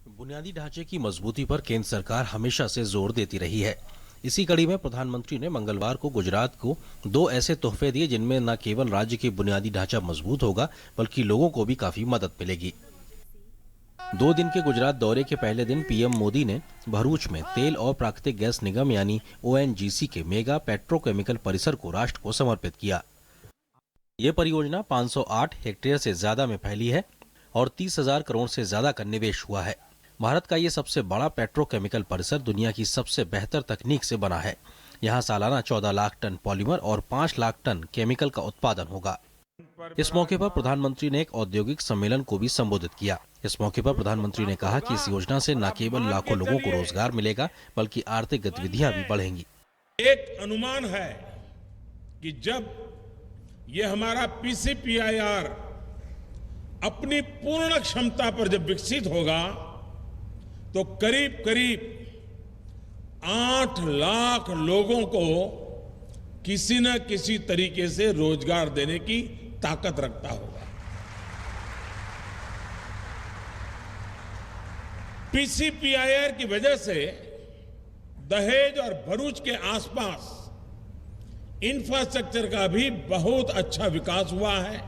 बुनियादी ढांचे की मजबूती पर केंद्र सरकार हमेशा से जोर देती रही है। इसी कड़ी में प्रधानमंत्री ने मंगलवार को गुजरात को 2 ऐसे तोहफे दिए जिनमें न केवल राज्य की बुनियादी ढांचा मजबूत होगा बल्कि लोगों को भी काफी मदद मिलेगी। 2 दिन के गुजरात दौरे के पहले दिन पीएम मोदी ने भरूच में तेल और प्राकृतिक गैस निगम यानी ONGC के मेगा पेट्रोकेमिकल परिसर को राष्ट्र को समर्पित किया। ये परियोजना 508 हेक्टेयर से ज्यादा में फैली है और 30,000 करोड़ से ज्यादा का निवेश हुआ है। भारत का ये सबसे बड़ा पेट्रोकेमिकल परिसर दुनिया की सबसे बेहतर तकनीक से बना है। यहाँ सालाना 14 लाख टन पॉलीमर और 5 लाख टन केमिकल का उत्पादन होगा। इस मौके पर प्रधानमंत्री ने एक औद्योगिक सम्मेलन को भी संबोधित किया। इस मौके पर प्रधानमंत्री ने कहा कि इस योजना से न केवल लाखों लोगों को रोजगार मिलेगा बल्कि आर्थिक गतिविधियां भी बढ़ेंगी। एक अनुमान है कि जब ये हमारा PCPIR अपनी पूर्ण क्षमता पर जब विकसित होगा तो करीब करीब 8 लाख लोगों को किसी न किसी तरीके से रोजगार देने की ताकत रखता होगा। PCPIR की वजह से दहेज और भरूच के आसपास इंफ्रास्ट्रक्चर का भी बहुत अच्छा विकास हुआ है।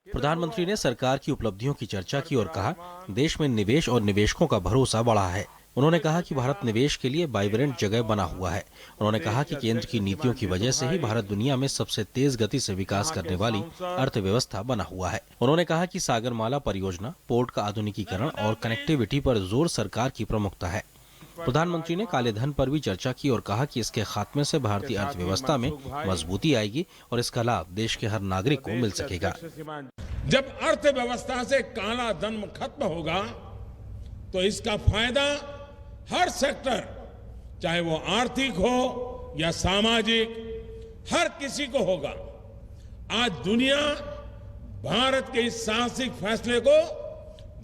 प्रधानमंत्री ने सरकार की उपलब्धियों की चर्चा की और कहा, देश में निवेश और निवेशकों का भरोसा बढ़ा है। उन्होंने कहा कि भारत निवेश के लिए वाइब्रेंट जगह बना हुआ है। उन्होंने कहा कि केंद्र की नीतियों की वजह से ही भारत दुनिया में सबसे तेज गति से विकास करने वाली अर्थव्यवस्था बना हुआ है। उन्होंने कहा कि सागरमाला परियोजना, पोर्ट का आधुनिकीकरण और कनेक्टिविटी पर जोर सरकार की प्रमुखता है। प्रधानमंत्री ने काले धन पर भी चर्चा की और कहा कि इसके खात्मे से भारतीय अर्थव्यवस्था में मजबूती आएगी और इसका लाभ देश के हर नागरिक को मिल सकेगा। जब अर्थव्यवस्था से काला धन खत्म होगा तो इसका फायदा हर सेक्टर, चाहे वो आर्थिक हो या सामाजिक, हर किसी को होगा। आज दुनिया भारत के इस साहसिक फैसले को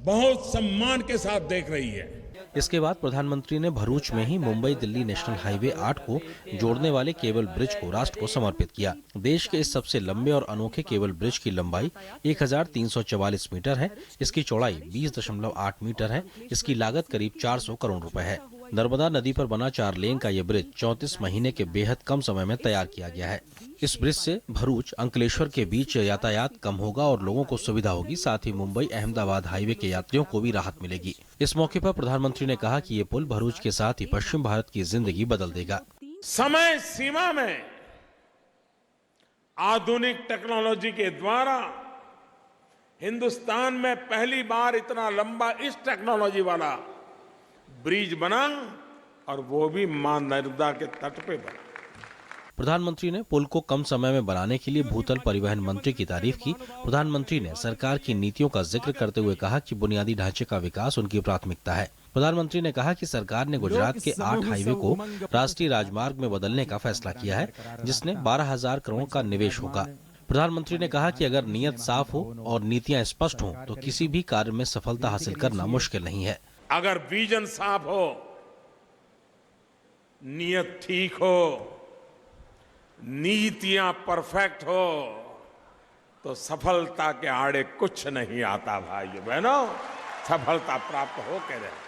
बहुत सम्मान के साथ देख रही है। इसके बाद प्रधानमंत्री ने भरूच में ही मुंबई दिल्ली नेशनल हाईवे 8 को जोड़ने वाले केबल ब्रिज को राष्ट्र को समर्पित किया। देश के इस सबसे लंबे और अनोखे केबल ब्रिज की लंबाई 1344 मीटर है। इसकी चौड़ाई 20.8 मीटर है। इसकी लागत करीब 400 करोड़ रुपए है। नर्मदा नदी पर बना 4 लेन का ये ब्रिज 34 महीने के बेहद कम समय में तैयार किया गया है। इस ब्रिज से भरूच अंकलेश्वर के बीच यातायात कम होगा और लोगों को सुविधा होगी। साथ ही मुंबई अहमदाबाद हाईवे के यात्रियों को भी राहत मिलेगी। इस मौके पर प्रधानमंत्री ने कहा कि ये पुल भरूच के साथ ही पश्चिम भारत की जिंदगी बदल देगा। समय सीमा में आधुनिक टेक्नोलॉजी के द्वारा हिंदुस्तान में पहली बार इतना लंबा इस टेक्नोलॉजी वाला ब्रिज बना और वो भी मां नर्मदा के तट पे बना। प्रधानमंत्री ने पुल को कम समय में बनाने के लिए भूतल परिवहन मंत्री की तारीफ की। प्रधानमंत्री ने सरकार की नीतियों का जिक्र करते हुए कहा कि बुनियादी ढांचे का विकास उनकी प्राथमिकता है। प्रधानमंत्री ने कहा कि सरकार ने गुजरात के 8 हाईवे को राष्ट्रीय राजमार्ग में बदलने का फैसला किया है, जिसने 12,000 करोड़ का निवेश होगा। प्रधानमंत्री ने कहा कि अगर नीयत साफ हो और नीतियां स्पष्ट हो तो किसी भी कार्य में सफलता हासिल करना मुश्किल नहीं है। अगर विजन साफ हो, नीयत ठीक हो, नीतियां परफेक्ट हो तो सफलता के आड़े कुछ नहीं आता। भाइयों बहनों, सफलता प्राप्त हो के रहे।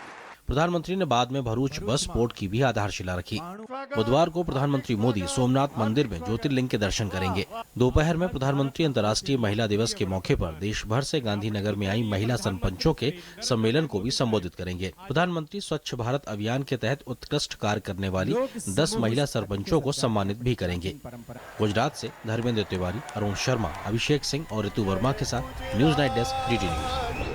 प्रधानमंत्री ने बाद में भरूच बस पोर्ट की भी आधारशिला रखी। बुधवार को प्रधानमंत्री मोदी सोमनाथ मंदिर में ज्योतिर्लिंग के दर्शन करेंगे। दोपहर में प्रधानमंत्री अंतर्राष्ट्रीय महिला दिवस के मौके पर देश भर से गांधीनगर में आई महिला सरपंचों के सम्मेलन को भी संबोधित करेंगे। प्रधानमंत्री स्वच्छ भारत अभियान के तहत उत्कृष्ट कार्य करने वाली 10 महिला सरपंचों को सम्मानित भी करेंगे। गुजरात से धर्मेंद्र तिवारी, अरुण शर्मा, अभिषेक सिंह और ऋतु वर्मा के साथ news night desk, DD news.